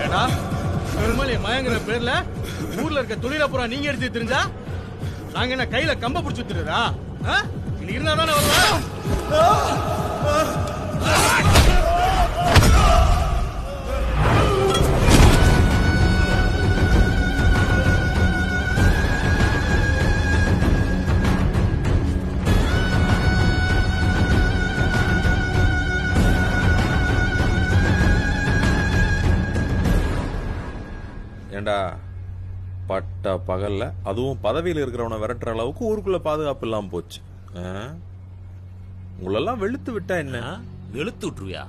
ஏடா பெருமாள் மயங்கிற பேர்ல ஊர்ல இருக்க தொழிலப்புறா நீங்க எடுத்து தெரிஞ்சா நாங்க என்ன கையில கம்ப பிடிச்சு விட்டுறதா? இன்னைக்கு இருந்தா தானே வருவேன். ஏண்டா பட்ட பகல்ல அதுவும் பதவியில் இருக்கிறவனை விரட்டுற அளவுக்கு ஊருக்குள்ள பாதுகாப்பு இல்லாம போச்சு. உங்களெல்லாம் வெளுத்து விட்டா என்ன? வெளுத்து விட்டுருவியா?